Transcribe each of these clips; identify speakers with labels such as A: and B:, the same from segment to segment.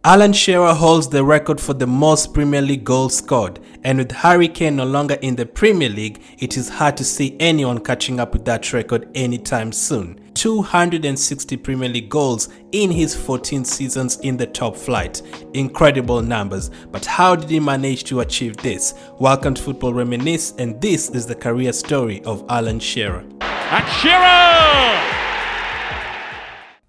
A: Alan Shearer holds the record for the most Premier League goals scored, and with Harry Kane no longer in the Premier League, it is hard to see anyone catching up with that record anytime soon. 260 Premier League goals in his 14 seasons in the top flight. Incredible numbers, but how did he manage to achieve this? Welcome to Football Reminisce, and this is the career story of Alan Shearer.
B: And Shearer!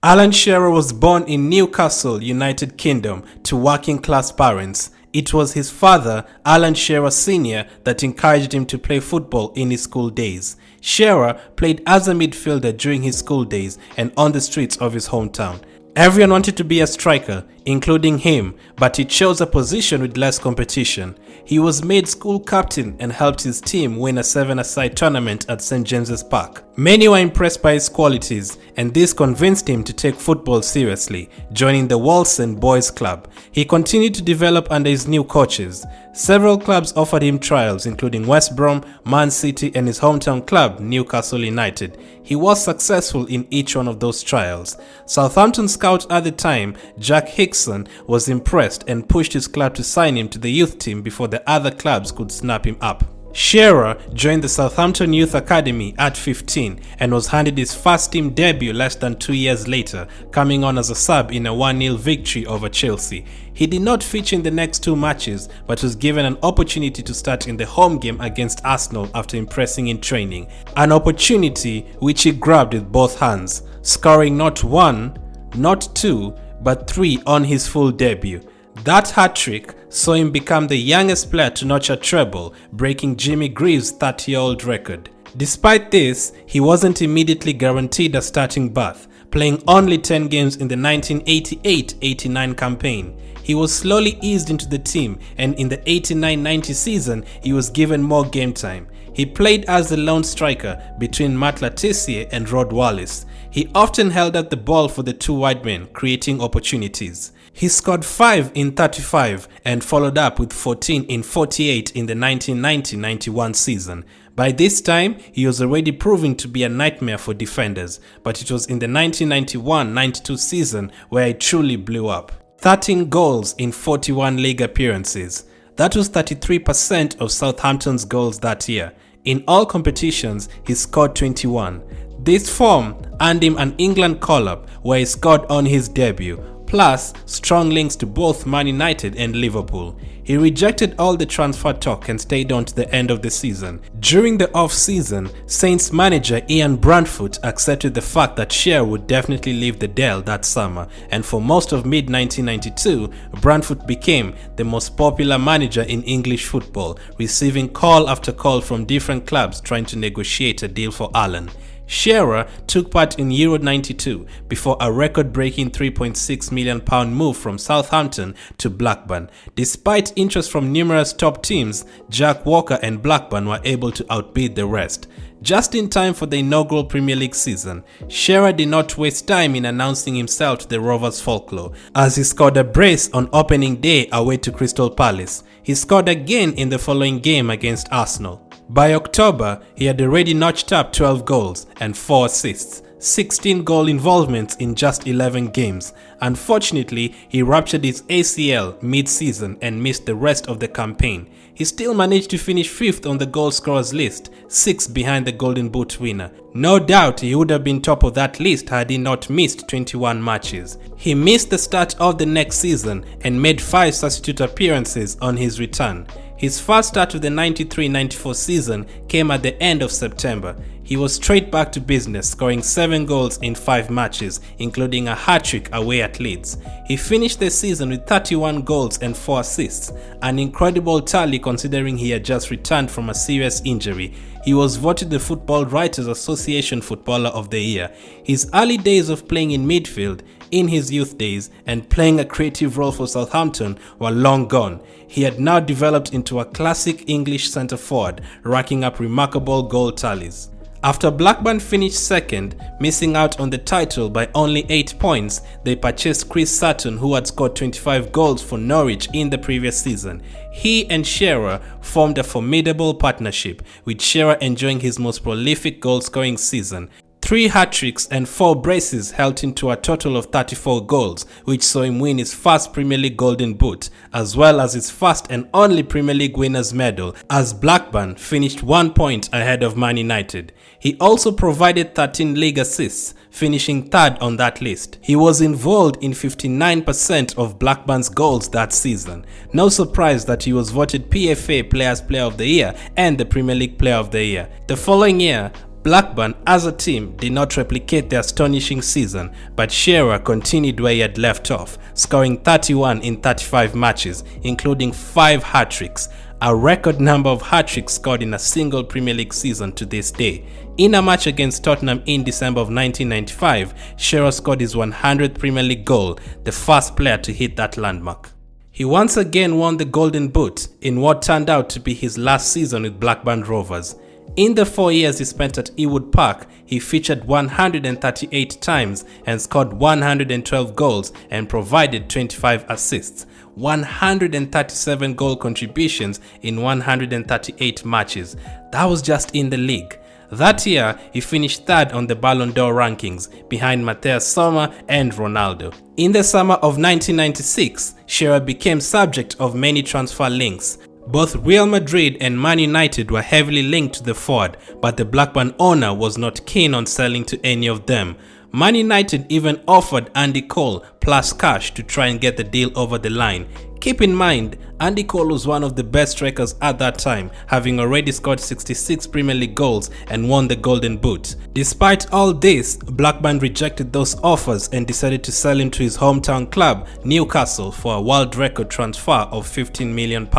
A: Alan Shearer was born in Newcastle, United Kingdom, to working-class parents. It was his father, Alan Shearer Sr., that encouraged him to play football in his school days. Shearer played as a midfielder during his school days and on the streets of his hometown. Everyone wanted to be a striker, including him, but he chose a position with less competition. He was made school captain and helped his team win a seven-a-side tournament at St. James's Park. Many were impressed by his qualities, and this convinced him to take football seriously, joining the Walsall Boys Club. He continued to develop under his new coaches. Several clubs offered him trials, including West Brom, Man City, and his hometown club, Newcastle United. He was successful in each one of those trials. Southampton scout at the time, Jack Hickson, was impressed and pushed his club to sign him to the youth team before the other clubs could snap him up. Shearer joined the Southampton Youth Academy at 15 and was handed his first team debut less than 2 years later, coming on as a sub in a 1-0 victory over Chelsea. He did not feature in the next 2 matches, but was given an opportunity to start in the home game against Arsenal after impressing in training, an opportunity which he grabbed with both hands, scoring not 1, not 2, but 3 on his full debut. That hat-trick saw him become the youngest player to notch a treble, breaking Jimmy Greaves' 30-year-old record. Despite this, he wasn't immediately guaranteed a starting berth, playing only 10 games in the 1988-89 campaign. He was slowly eased into the team, and in the 89-90 season, he was given more game time. He played as the lone striker between Matt Le Tissier and Rod Wallace. He often held up the ball for the two wide men, creating opportunities. He scored 5 in 35 and followed up with 14 in 48 in the 1990-91 season. By this time, he was already proving to be a nightmare for defenders, but it was in the 1991-92 season where he truly blew up. 13 goals in 41 league appearances. That was 33% of Southampton's goals that year. In all competitions, he scored 21. This form earned him an England call-up where he scored on his debut, plus strong links to both Man United and Liverpool. He rejected all the transfer talk and stayed on to the end of the season. During the off-season, Saints manager Ian Brandfoot accepted the fact that Shearer would definitely leave the Dell that summer, and for most of mid-1992, Brandfoot became the most popular manager in English football, receiving call after call from different clubs trying to negotiate a deal for Alan. Shearer took part in Euro 92 before a record-breaking £3.6 million move from Southampton to Blackburn. Despite interest from numerous top teams, Jack Walker and Blackburn were able to outbid the rest. Just in time for the inaugural Premier League season, Shearer did not waste time in announcing himself to the Rovers folklore, as he scored a brace on opening day away to Crystal Palace. He scored again in the following game against Arsenal. By October, he had already notched up 12 goals and 4 assists, 16 goal involvements in just 11 games. Unfortunately, he ruptured his ACL mid-season and missed the rest of the campaign. He still managed to finish 5th on the goal scorers list, 6th behind the Golden Boot winner. No doubt he would have been top of that list had he not missed 21 matches. He missed the start of the next season and made 5 substitute appearances on his return. His first start of the 93-94 season came at the end of September. He was straight back to business, scoring 7 goals in 5 matches, including a hat-trick away at Leeds. He finished the season with 31 goals and 4 assists, an incredible tally considering he had just returned from a serious injury. He was voted the Football Writers Association Footballer of the Year. His early days of playing in midfield, in his youth days, and playing a creative role for Southampton were long gone. He had now developed into a classic English centre forward, racking up remarkable goal tallies. After Blackburn finished second, missing out on the title by only 8 points, they purchased Chris Sutton, who had scored 25 goals for Norwich in the previous season. He and Shearer formed a formidable partnership, with Shearer enjoying his most prolific goal-scoring season. 3 hat-tricks and 4 braces helped him to a total of 34 goals, which saw him win his first Premier League Golden Boot, as well as his first and only Premier League winners' medal, as Blackburn finished 1 point ahead of Man United. He also provided 13 league assists, finishing third on that list. He was involved in 59% of Blackburn's goals that season. No surprise that he was voted PFA Players Player of the Year and the Premier League Player of the Year. The following year, Blackburn as a team did not replicate their astonishing season, but Shearer continued where he had left off, scoring 31 in 35 matches, including 5 hat-tricks, a record number of hat-tricks scored in a single Premier League season to this day. In a match against Tottenham in December of 1995, Shearer scored his 100th Premier League goal, the first player to hit that landmark. He once again won the Golden Boot in what turned out to be his last season with Blackburn Rovers. In the 4 years he spent at Ewood Park, he featured 138 times and scored 112 goals and provided 25 assists, 137 goal contributions in 138 matches. That was just in the league. That year, he finished third on the Ballon d'Or rankings, behind Matthias Sommer and Ronaldo. In the summer of 1996, Shearer became subject of many transfer links. Both Real Madrid and Man United were heavily linked to the forward, but the Blackburn owner was not keen on selling to any of them. Man United even offered Andy Cole plus cash to try and get the deal over the line. Keep in mind, Andy Cole was one of the best strikers at that time, having already scored 66 Premier League goals and won the Golden Boot. Despite all this, Blackburn rejected those offers and decided to sell him to his hometown club, Newcastle, for a world record transfer of £15 million.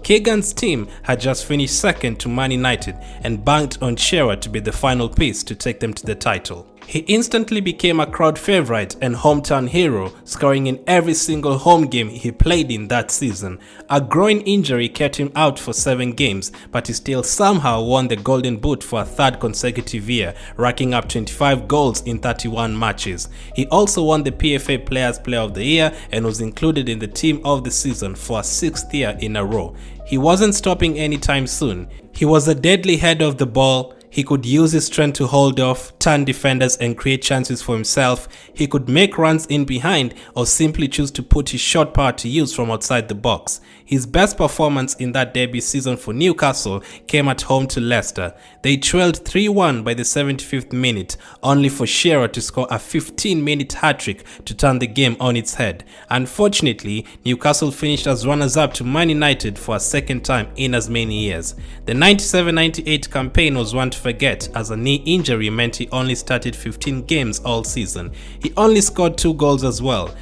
A: Keegan's team had just finished second to Man United and banked on Shearer to be the final piece to take them to the title. He instantly became a crowd favourite and hometown hero, scoring in every single home game he played in that season. A groin injury kept him out for 7 games, but he still somehow won the Golden Boot for a third consecutive year, racking up 25 goals in 31 matches. He also won the PFA Players Player of the Year and was included in the Team of the Season for a 6th year in a row. He wasn't stopping anytime soon. He was a deadly header of the ball. He could use his strength to hold off, turn defenders and create chances for himself. He could make runs in behind or simply choose to put his shot power to use from outside the box. His best performance in that debut season for Newcastle came at home to Leicester. They trailed 3-1 by the 75th minute, only for Shearer to score a 15-minute hat-trick to turn the game on its head. Unfortunately, Newcastle finished as runners-up to Man United for a second time in as many years. The 97-98 campaign was one to forget, as a knee injury meant he only started 15 games all season. He only scored 2 goals as well.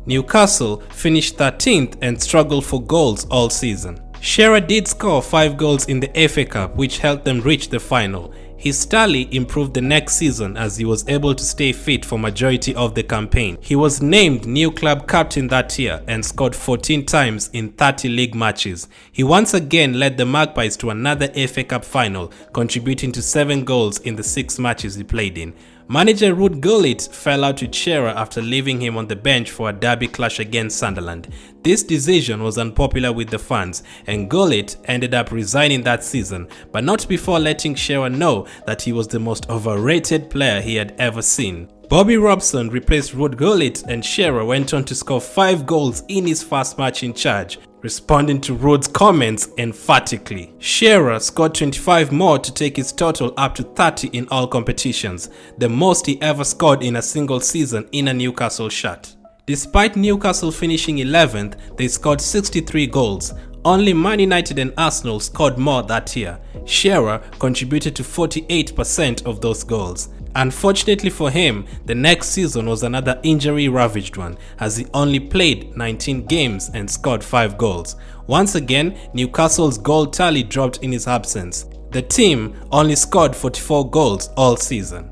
A: Newcastle finished 13th and struggled for goals all season. Shearer did score 5 goals in the FA Cup, which helped them reach the final. His tally improved the next season as he was able to stay fit for majority of the campaign. He was named new club captain that year and scored 14 times in 30 league matches. He once again led the Magpies to another FA Cup final, contributing to 7 goals in the 6 matches he played in. Manager Ruud Gullit fell out with Shearer after leaving him on the bench for a derby clash against Sunderland. This decision was unpopular with the fans, and Gullit ended up resigning that season, but not before letting Shearer know that he was the most overrated player he had ever seen. Bobby Robson replaced Ruud Gullit, and Shearer went on to score 5 goals in his first match in charge, responding to Ruud's comments emphatically. Shearer scored 25 more to take his total up to 30 in all competitions, the most he ever scored in a single season in a Newcastle shirt. Despite Newcastle finishing 11th, they scored 63 goals. Only Man United and Arsenal scored more that year. Shearer contributed to 48% of those goals. Unfortunately for him, the next season was another injury-ravaged one, as he only played 19 games and scored 5 goals. Once again, Newcastle's goal tally dropped in his absence. The team only scored 44 goals all season.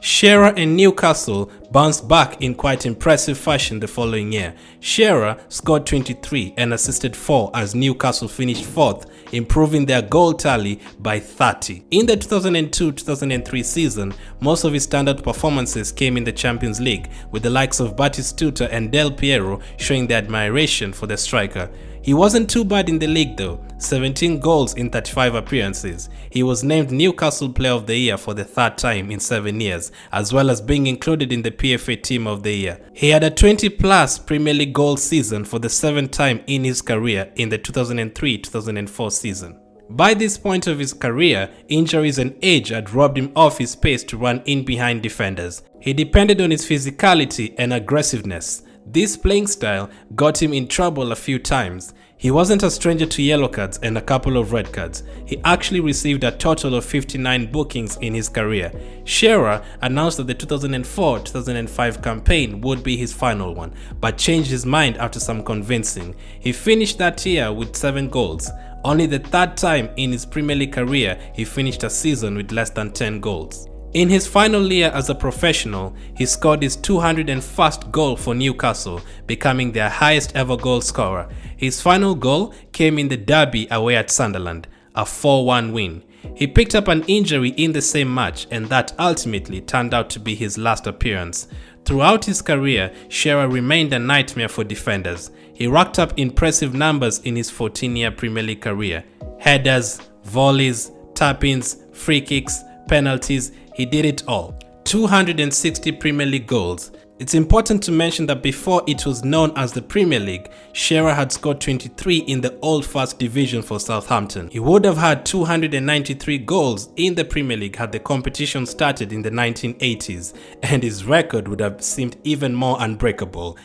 A: Shearer and Newcastle bounced back in quite impressive fashion the following year. Shearer scored 23 and assisted 4 as Newcastle finished 4th, improving their goal tally by 30. In the 2002-2003 season, most of his standout performances came in the Champions League, with the likes of Batistuta and Del Piero showing their admiration for the striker. He wasn't too bad in the league though, 17 goals in 35 appearances. He was named Newcastle Player of the Year for the 3rd time in 7 years, as well as being included in the PFA Team of the Year. He had a 20-plus Premier League goal season for the 7th time in his career in the 2003-2004 season. By this point of his career, injuries and age had robbed him of his pace to run in behind defenders. He depended on his physicality and aggressiveness. This playing style got him in trouble a few times. He wasn't a stranger to yellow cards and a couple of red cards. He actually received a total of 59 bookings in his career. Shearer announced that the 2004-2005 campaign would be his final one, but changed his mind after some convincing. He finished that year with 7 goals. Only the 3rd time in his Premier League career he finished a season with less than 10 goals. In his final year as a professional, he scored his 201st goal for Newcastle, becoming their highest ever goal scorer. His final goal came in the derby away at Sunderland, a 4-1 win. He picked up an injury in the same match, and that ultimately turned out to be his last appearance. Throughout his career, Shearer remained a nightmare for defenders. He racked up impressive numbers in his 14-year Premier League career. Headers, volleys, tap-ins, free kicks, penalties, he did it all. 260 Premier League goals. It's important to mention that before it was known as the Premier League, Shearer had scored 23 in the Old First Division for Southampton. He would have had 293 goals in the Premier League had the competition started in the 1980s, and his record would have seemed even more unbreakable.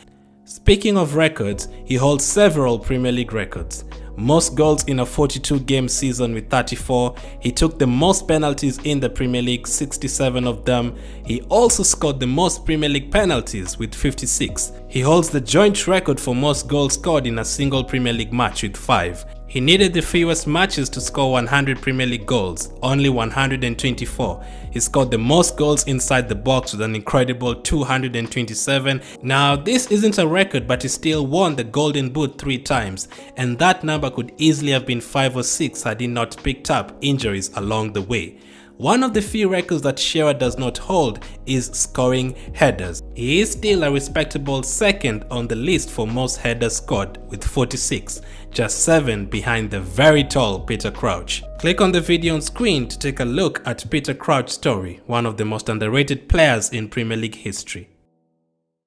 A: Speaking of records, he holds several Premier League records. Most goals in a 42-game season with 34. He took the most penalties in the Premier League, 67 of them. He also scored the most Premier League penalties with 56. He holds the joint record for most goals scored in a single Premier League match with 5. He needed the fewest matches to score 100 Premier League goals, only 124. He scored the most goals inside the box with an incredible 227. Now, this isn't a record, but he still won the Golden Boot 3 times, and that number could easily have been 5 or 6 had he not picked up injuries along the way. One of the few records that Shearer does not hold is scoring headers. He is still a respectable 2nd on the list for most headers scored with 46, just 7 behind the very tall Peter Crouch. Click on the video on screen to take a look at Peter Crouch's story, one of the most underrated players in Premier League history.